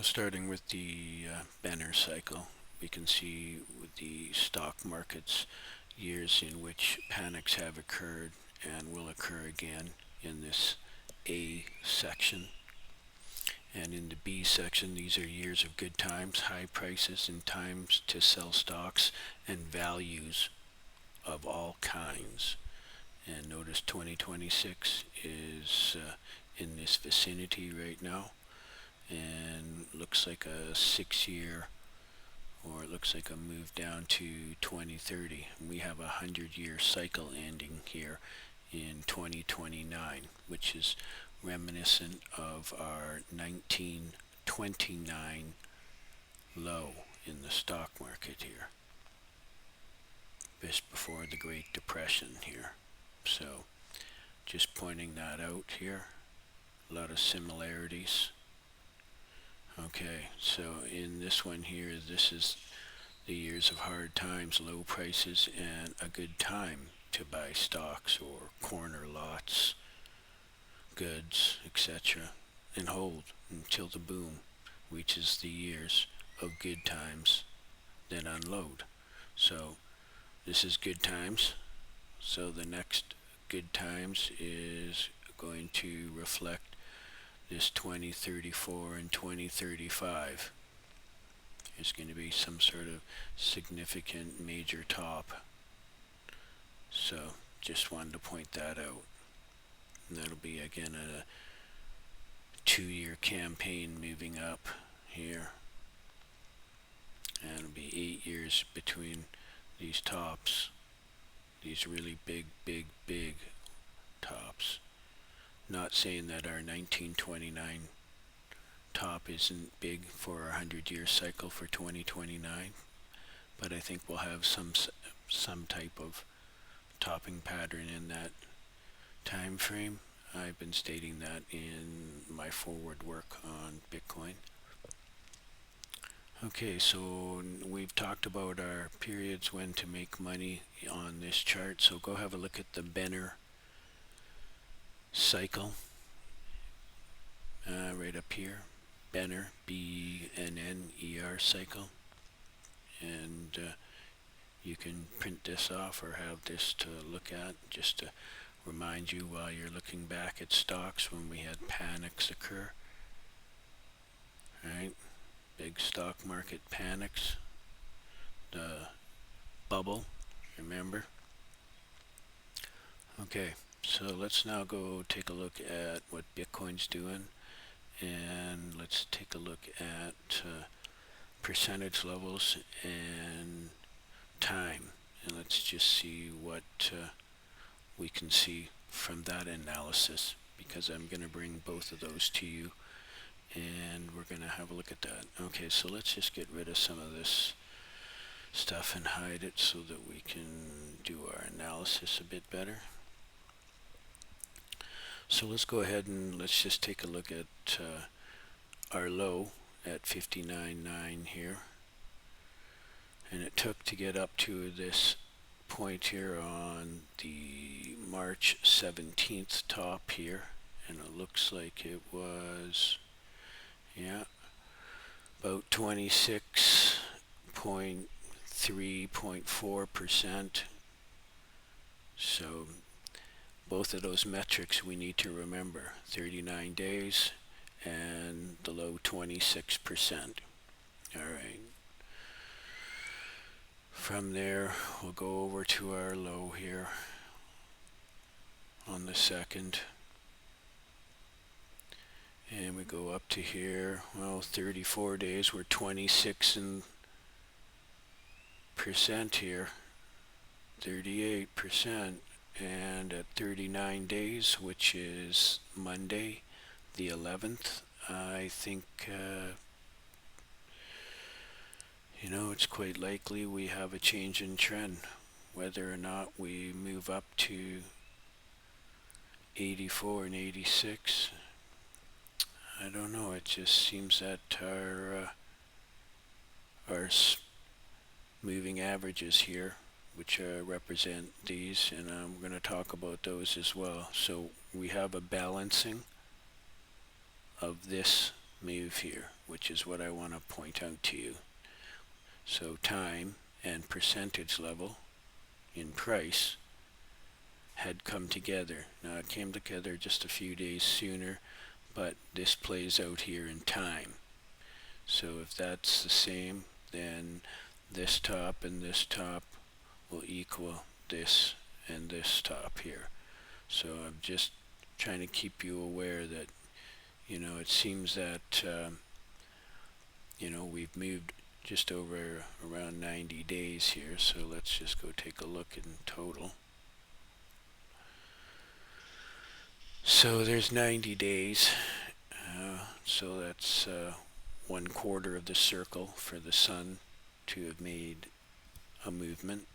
Starting with the banner cycle, we can see with the stock markets years in which panics have occurred and will occur again in this A section. And in the B section, these are years of good times, high prices, and times to sell stocks and values of all kinds. And notice 2026 is in this vicinity right now, and looks like a 6 year, or it looks like a move down to 2030. We have a 100-year cycle ending here in 2029, which is reminiscent of our 1929 low in the stock market here, just before the Great Depression here. So just pointing that out here, a lot of similarities. Okay, so in this one here, this is the years of hard times, low prices, and a good time to buy stocks or corner lots, goods, etc., and hold until the boom reaches the years of good times, then unload. So this is good times. So the next good times is going to reflect this 2034 and 2035. There's going to be some sort of significant major top. So just wanted to point that out. And that'll be again a 2 year campaign moving up here. And it'll be 8 years between these tops. These really big tops. Not saying that our 1929 top isn't big for our 100-year cycle for 2029, but I think we'll have some type of topping pattern in that time frame. I've been stating that in my forward work on Bitcoin. Okay, so we've talked about our periods when to make money on this chart, so go have a look at the Benner cycle right up here. Benner, Benner cycle, and you can print this off or have this to look at just to remind you while you're looking back at stocks when we had panics occur. Right? Big stock market panics, the bubble, remember? Okay, so let's now go take a look at what Bitcoin's doing, and let's take a look at percentage levels and time, and let's just see what we can see from that analysis, because I'm going to bring both of those to you and we're going to have a look at that. Okay, so let's just get rid of some of this stuff and hide it so that we can do our analysis a bit better. So let's go ahead and let's just take a look at our low at 59.9 here, and it took to get up to this point here on the March 17th top here, and it looks like it was about 26.3.4%. So both of those metrics we need to remember, 39 days and the low 26%. All right. From there, we'll go over to our low here on the second. And we go up to here, well, 34 days, we're 26% here, 38%, and at 39 days, which is Monday, the 11th, I think, it's quite likely we have a change in trend, whether or not we move up to 84 and 86. I don't know, it just seems that our moving averages here, which represent these, and I'm going to talk about those as well. So we have a balancing of this move here, which is what I want to point out to you. So time and percentage level in price had come together. Now it came together just a few days sooner, but this plays out here in time. So if that's the same, then this top and this top will equal this and this top here. So I'm just trying to keep you aware that, it seems that, we've moved just over around 90 days here. So let's just go take a look in total. So there's 90 days. So that's 1/4 of the circle for the sun to have made a movement.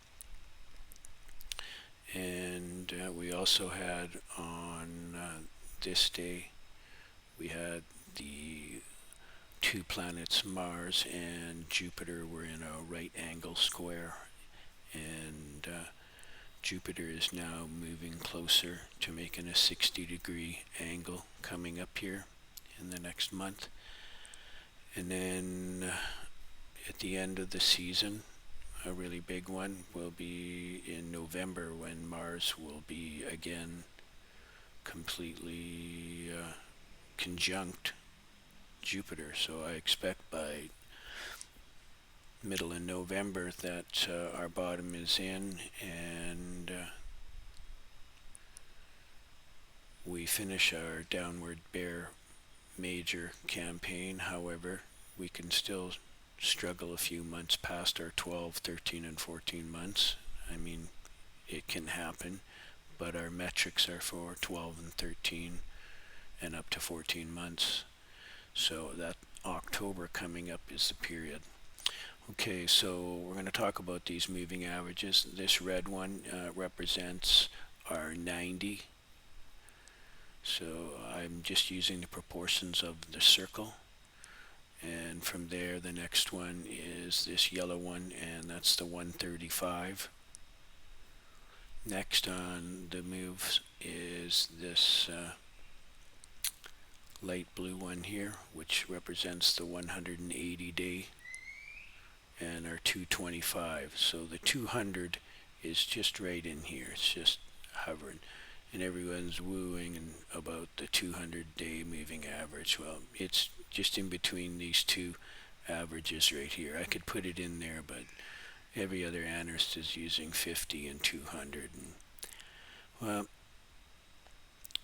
And we also had on this day, we had the two planets Mars and Jupiter were in a right angle square, and Jupiter is now moving closer to making a 60-degree angle coming up here in the next month. And then at the end of the season, a really big one will be in November, when Mars will be again completely conjunct Jupiter. So I expect by middle of November that our bottom is in, and we finish our downward bear major campaign. However, we can still struggle a few months past our 12, 13, and 14 months. I mean, it can happen, but our metrics are for 12 and 13 and up to 14 months. So that October coming up is the period. Okay, so we're going to talk about these moving averages. This red one represents our 90. So I'm just using the proportions of the circle. And from there, the next one is this yellow one, and that's the 135. Next on the moves is this light blue one here, which represents the 180 day, and our 225. So the 200 is just right in here. It's just hovering, and everyone's wooing about the 200-day moving average. Well, it's just in between these two averages right here. I could put it in there, but every other analyst is using 50 and 200. And, well,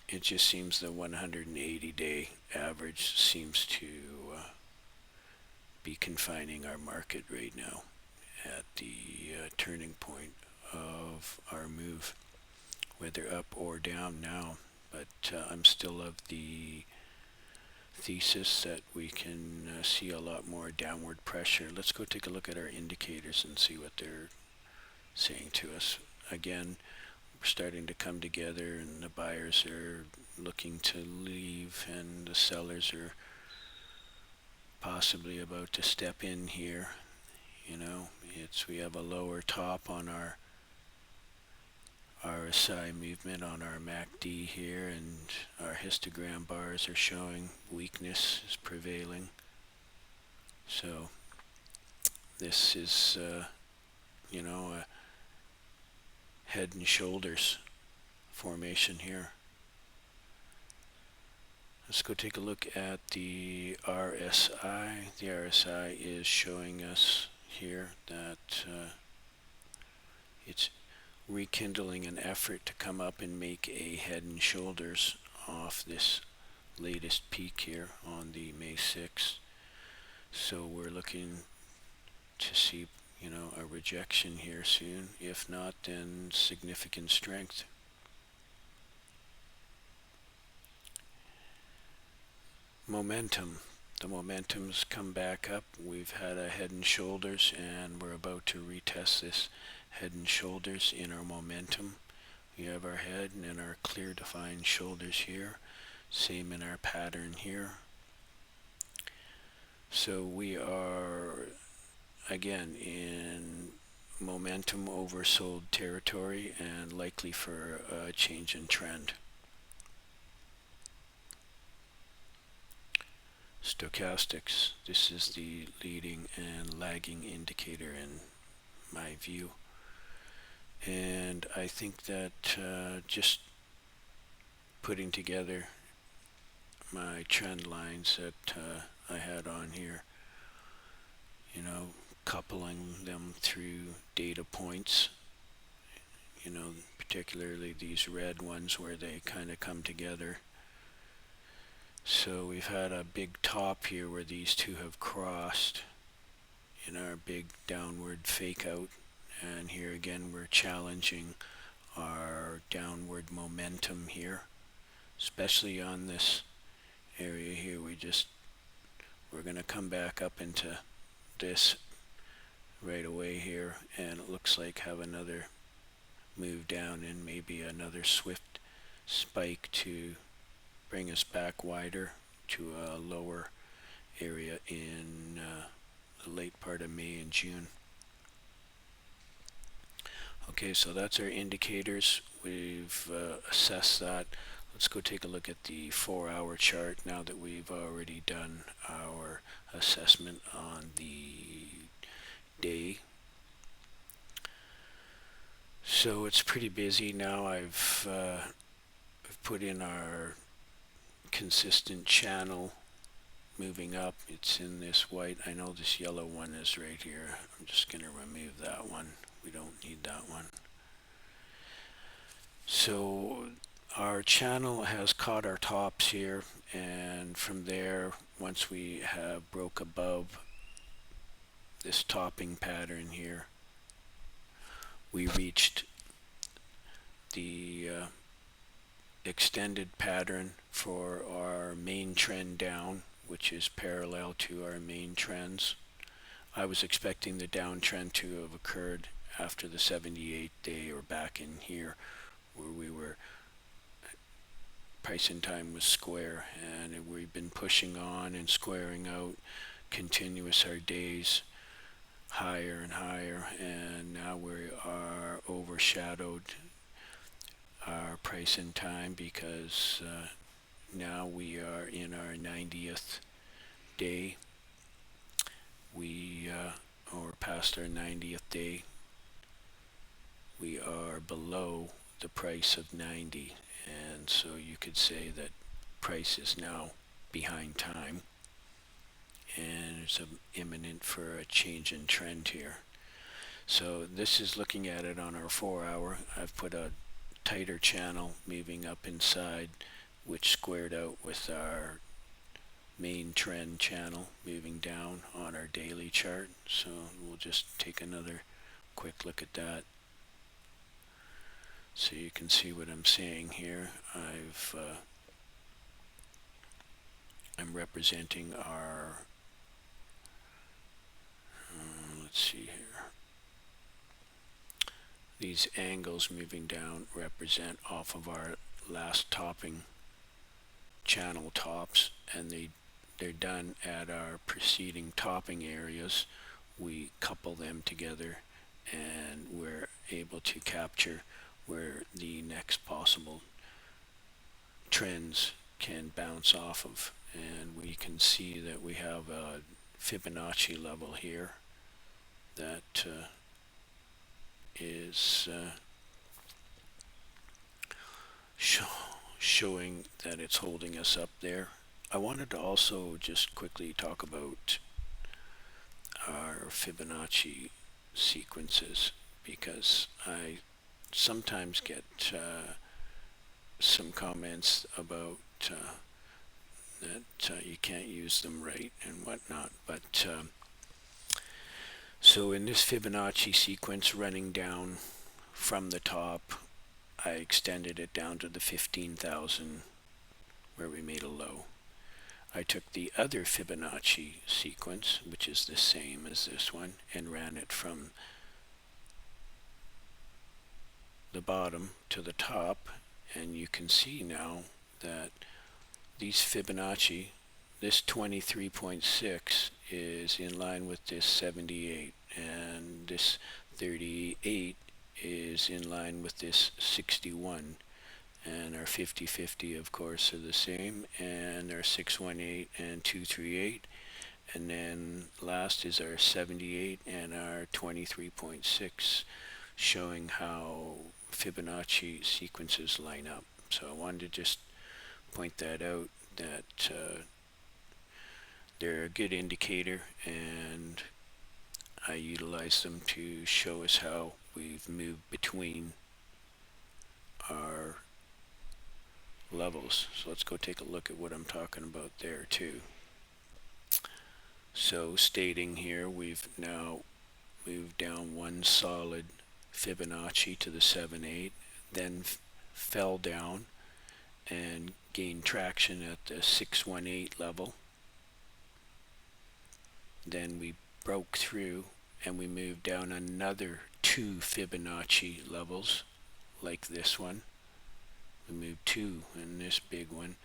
it just seems the 180-day average seems to be confining our market right now at the turning point of our move, whether up or down now. But I'm still of the thesis that we can see a lot more downward pressure. Let's go take a look at our indicators and see what they're saying to us. Again, we're starting to come together, and the buyers are looking to leave, and the sellers are possibly about to step in here. We have a lower top on our RSI movement on our MACD here, and our histogram bars are showing weakness is prevailing. So this is a head and shoulders formation here. Let's go take a look at the RSI. The RSI is showing us here that it's rekindling an effort to come up and make a head and shoulders off this latest peak here on the May 6th. So we're looking to see, a rejection here soon. If not, then significant strength. Momentum. The momentum's come back up. We've had a head and shoulders, and we're about to retest this head and shoulders in our momentum. We have our head and then our clear defined shoulders here. Same in our pattern here. So we are again in momentum oversold territory and likely for a change in trend. stochastics. This is the leading and lagging indicator in my view. And I think that just putting together my trend lines that I had on here, you know, coupling them through data points, you know, particularly these red ones where they kind of come together. So we've had a big top here where these two have crossed in our big downward fake out, and here again we're challenging our downward momentum here, especially on this area here. We're going to come back up into this right away here, and it looks like have another move down and maybe another swift spike to bring us back wider to a lower area in the late part of May and June. Okay, so that's our indicators. We've assessed that. Let's go take a look at the 4-hour chart now that we've already done our assessment on the day. So it's pretty busy now. I've put in our consistent channel moving up. It's in this white. I know this yellow one is right here. I'm just going to remove that one. We don't need that one. So our channel has caught our tops here, and from there, once we have broke above this topping pattern here, we reached the extended pattern for our main trend down, which is parallel to our main trends. I was expecting the downtrend to have occurred after the 78th day, or back in here where we were, price and time was square, and we've been pushing on and squaring out continuous our days higher and higher, and now we are overshadowed our price and time because now we are in our 90th day. Or past our 90th day, we are below the price of 90, and so you could say that price is now behind time, and it's imminent for a change in trend here. So this is looking at it on our 4-hour. I've put a tighter channel moving up inside, which squared out with our main trend channel moving down on our daily chart. So we'll just take another quick look at that so you can see what I'm saying here. I'm representing our let's see here, these angles moving down represent off of our last topping channel tops, and they're done at our preceding topping areas. We couple them together and we're able to capture where the next possible trends can bounce off of, and we can see that we have a Fibonacci level here that is showing that it's holding us up there. I wanted to also just quickly talk about our Fibonacci sequences, because I sometimes get some comments about that you can't use them right and whatnot, but so in this Fibonacci sequence running down from the top, I extended it down to the 15,000 where we made a low. I took the other Fibonacci sequence, which is the same as this one, and ran it from the bottom to the top, and you can see now that these Fibonacci, this 23.6 is in line with this 78, and this 38 is in line with this 61, and our 50-50 of course are the same, and our 618 and 238, and then last is our 78 and our 23.6, showing how Fibonacci sequences line up. So I wanted to just point that out, that they're a good indicator, and I utilize them to show us how we've moved between our levels. So let's go take a look at what I'm talking about there too. So stating here, we've now moved down one solid Fibonacci to the 7-8, then fell down and gained traction at the 618 level. Then we broke through and we moved down another two Fibonacci levels like this one. We moved two in this big one,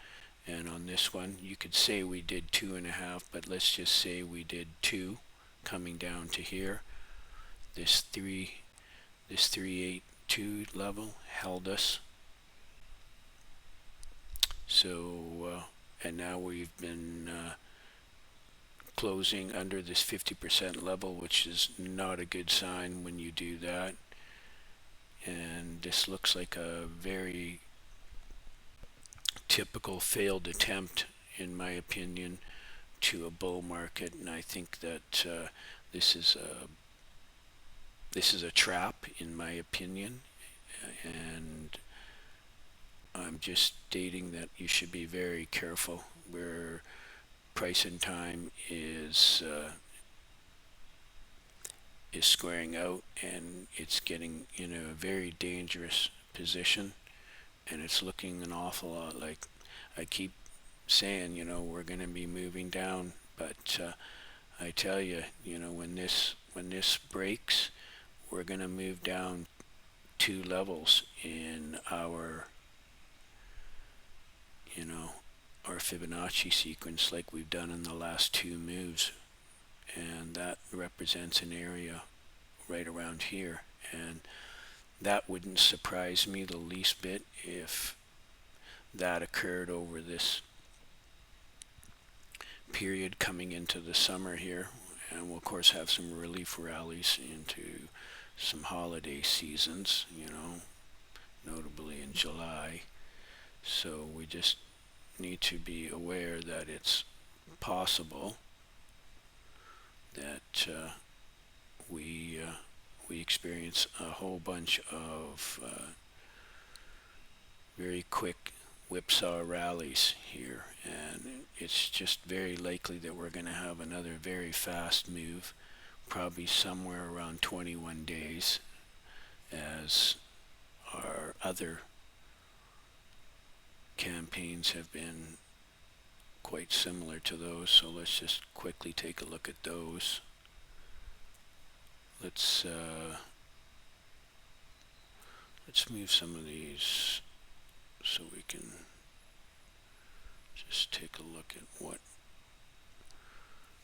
and on this one you could say we did 2.5, but let's just say we did 2 coming down to here. This 382 level held us. So and now we've been closing under this 50% level, which is not a good sign when you do that. And this looks like a very typical failed attempt, in my opinion, to a bull market, and I think that this is a trap, in my opinion, and I'm just stating that you should be very careful where price and time is squaring out, and it's getting in a very dangerous position, and it's looking an awful lot like, I keep saying, we're going to be moving down, but I tell you, when this breaks, we're going to move down 2 levels in our our Fibonacci sequence, like we've done in the last 2 moves, and that represents an area right around here, and that wouldn't surprise me the least bit if that occurred over this period coming into the summer here, and we'll of course have some relief rallies into some holiday seasons, notably in July. So we just need to be aware that it's possible that we experience a whole bunch of very quick whipsaw rallies here, and it's just very likely that we're going to have another very fast move, probably somewhere around 21 days, as our other campaigns have been quite similar to those. So let's just quickly take a look at those. Let's move some of these so we can just take a look at what.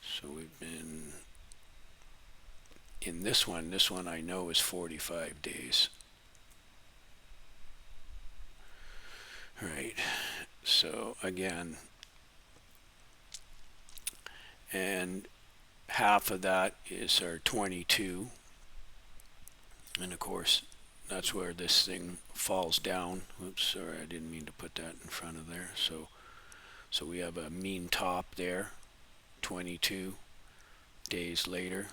So we've been in this one I know is 45 days. Right, so again, and half of that is our 22, and of course that's where this thing falls down. Oops, sorry, I didn't mean to put that in front of there. So we have a mean top there, 22 days later,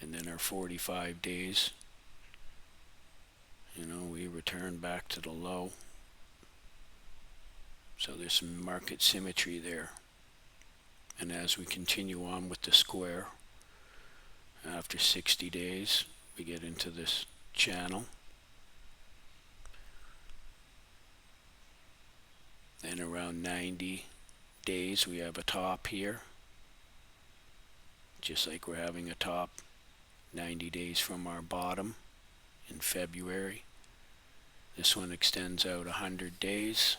and then our 45 days, we return back to the low. So there's some market symmetry there. And as we continue on with the square, after 60 days, we get into this channel. Then around 90 days, we have a top here. Just like we're having a top 90 days from our bottom in February. This one extends out 100 days.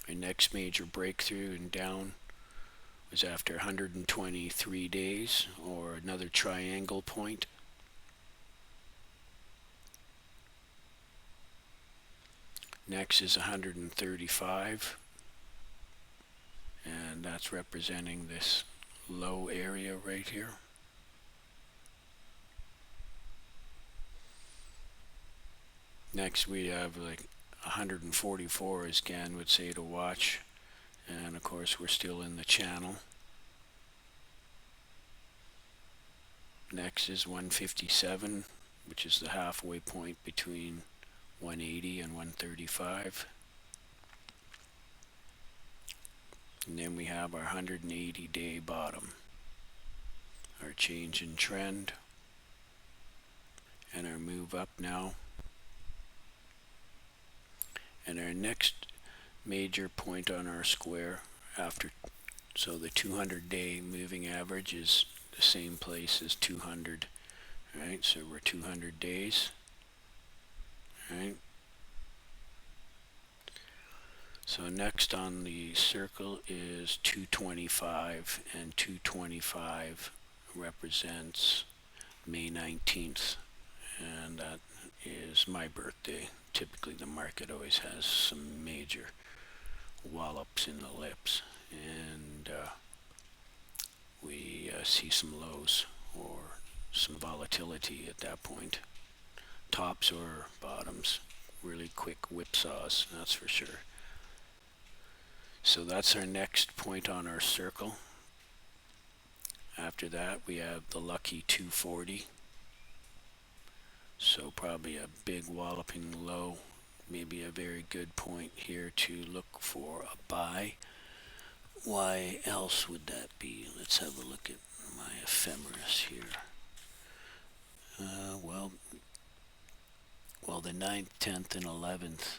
Our next major breakthrough and down was after 123 days, or another triangle point. Next is 135, and that's representing this low area right here. Next we have like 144, as Gan would say, to watch, and of course we're still in the channel. Next is 157, which is the halfway point between 180 and 135. And then we have our 180-day bottom, our change in trend, and our move up now. And our next major point on our square after, so the 200-day moving average is the same place as 200, right? So we're 200 days, right? So next on the circle is 225, and 225 represents May 19th, and that is my birthday. Typically the market always has some major wallops in the lips, and we see some lows or some volatility at that point. Tops or bottoms, really quick whipsaws, that's for sure. So that's our next point on our circle. After that we have the lucky 240. So probably a big walloping low, maybe a very good point here to look for a buy. Why else would that be? Let's have a look at my ephemeris here. Well, the 9th, 10th, and 11th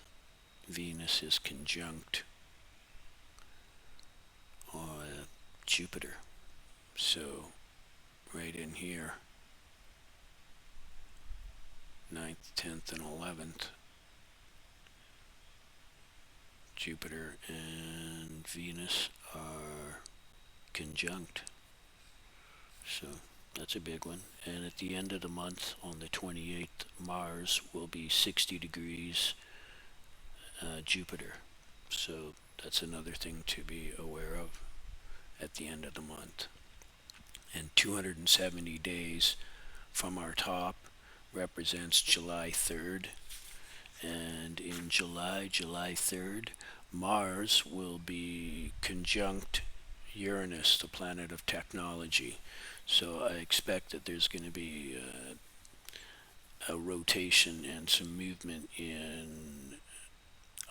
Venus is conjunct Jupiter. So right in here, 9th, 10th, and 11th, Jupiter and Venus are conjunct. So that's a big one. And at the end of the month, on the 28th, Mars will be 60 degrees Jupiter. So that's another thing to be aware of at the end of the month. And 270 days from our top represents July 3rd. And in July 3rd, Mars will be conjunct Uranus, the planet of technology. So I expect that there's going to be a rotation and some movement in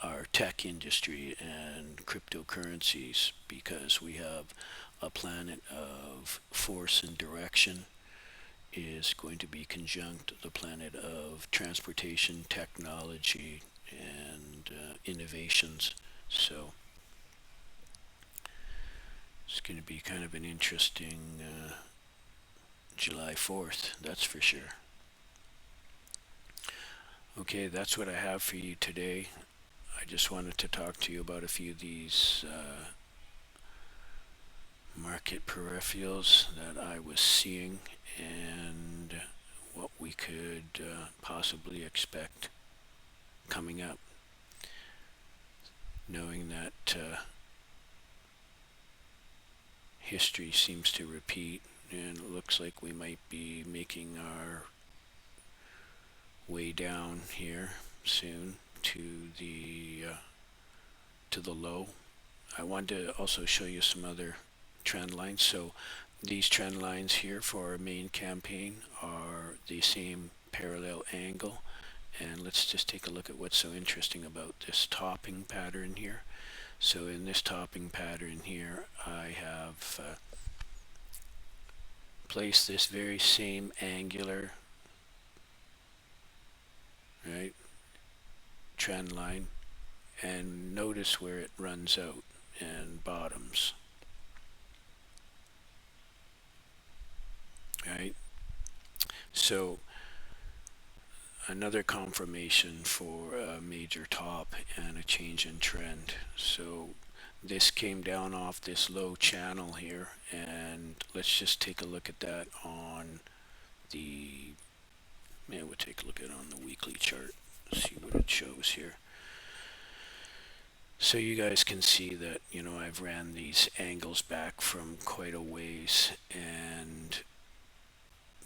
our tech industry and cryptocurrencies, because we have a planet of force and direction is going to be conjunct the planet of transportation, technology, and innovations. So it's going to be kind of an interesting July 4th, that's for sure. Okay, that's what I have for you today. I just wanted to talk to you about a few of these market peripherals that I was seeing and what we could possibly expect coming up, knowing that history seems to repeat, and it looks like we might be making our way down here soon to the low. I wanted to also show you some other trend lines. So these trend lines here for our main campaign are the same parallel angle, and let's just take a look at what's so interesting about this topping pattern here. So in this topping pattern here, I have placed this very same angular, right, trend line, and notice where it runs out and bottoms, right? So another confirmation for a major top and a change in trend. So this came down off this low channel here, and let's just take a look at that on the, we'll take a look at it on the weekly chart, see what it shows here. So you guys can see that, I've ran these angles back from quite a ways, and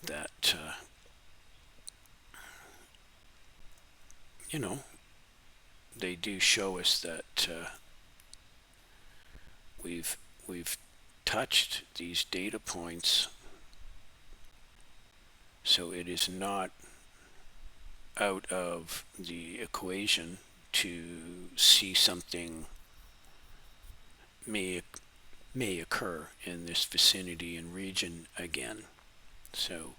that, you know, they do show us that we've we've touched these data points, so it is not out of the equation to see something may may occur in this vicinity and region again. So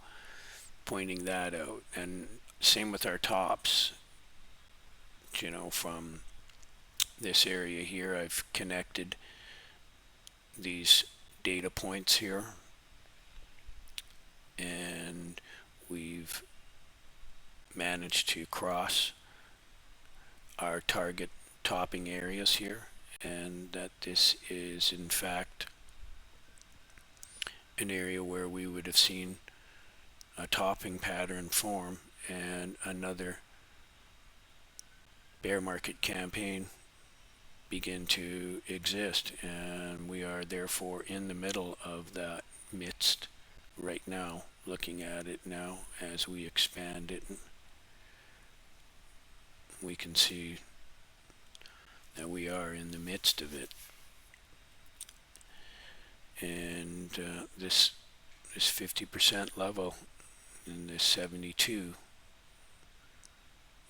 pointing that out, and same with our tops. From this area here, I've connected these data points here, and we've managed to cross our target topping areas here, and that this is in fact an area where we would have seen a topping pattern form and another bear market campaign begin to exist, and we are therefore in the middle of that midst right now, looking at it now as we expand it. We can see that we are in the midst of it, and this 50% level in this 72,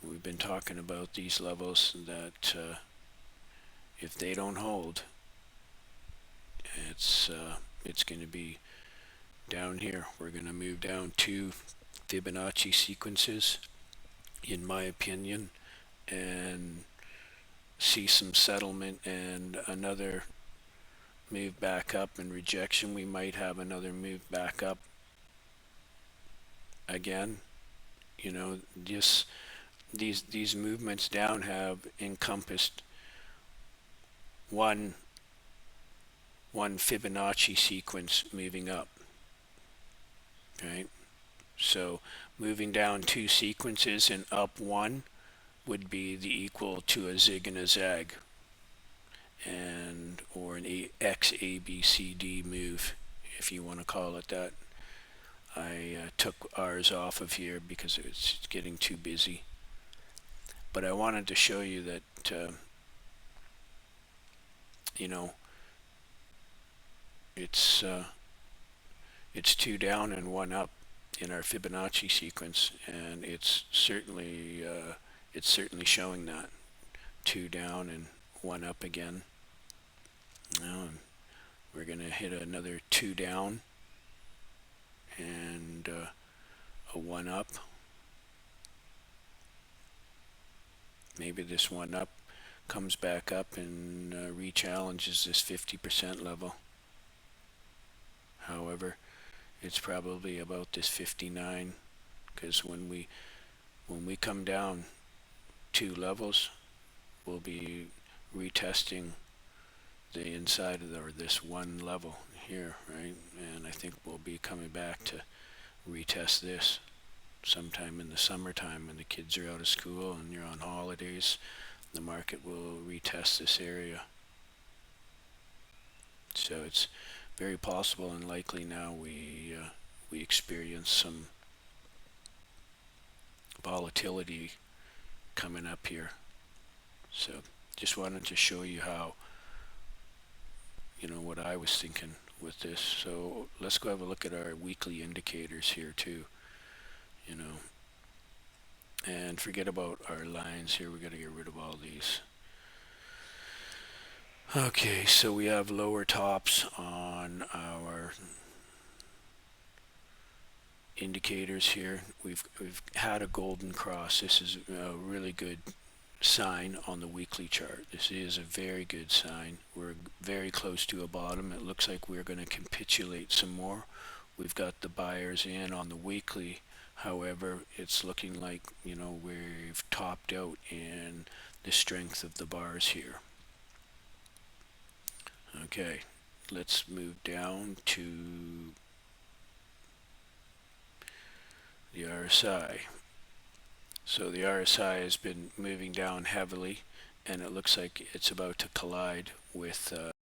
we've been talking about these levels that if they don't hold, it's going to be down here. We're going to move down 2 Fibonacci sequences, in my opinion, and see some settlement and another move back up and rejection. We might have another move back up again. Just these movements down have encompassed one Fibonacci sequence moving up. Right? So moving down 2 sequences and up 1 would be the equal to a zig and a zag, and or an XABCD move, if you want to call it that. I took ours off of here because it's getting too busy, but I wanted to show you that it's 2 down and 1 up in our Fibonacci sequence, and it's certainly showing that 2 down and 1 up again. Now we're going to hit another 2 down and a 1 up. Maybe this 1 up comes back up and re-challenges this 50% level. However, it's probably about this 59, because when we come down 2 levels, we'll be retesting the inside of this 1 level here, right? And I think we'll be coming back to retest this sometime in the summertime when the kids are out of school and you're on holidays. The market will retest this area. So it's very possible and likely now we experience some volatility coming up here. So just wanted to show you how, what I was thinking with this. So let's go have a look at our weekly indicators here too, and forget about our lines here. We got to get rid of all these. Okay, so we have lower tops on our indicators here. We've had a golden cross. This is a really good sign on the weekly chart. This is a very good sign. We're very close to a bottom. It looks like we're going to capitulate some more. We've got the buyers in on the weekly. However, it's looking like, we've topped out in the strength of the bars here. Okay, let's move down to the RSI. So the RSI has been moving down heavily, and it looks like it's about to collide with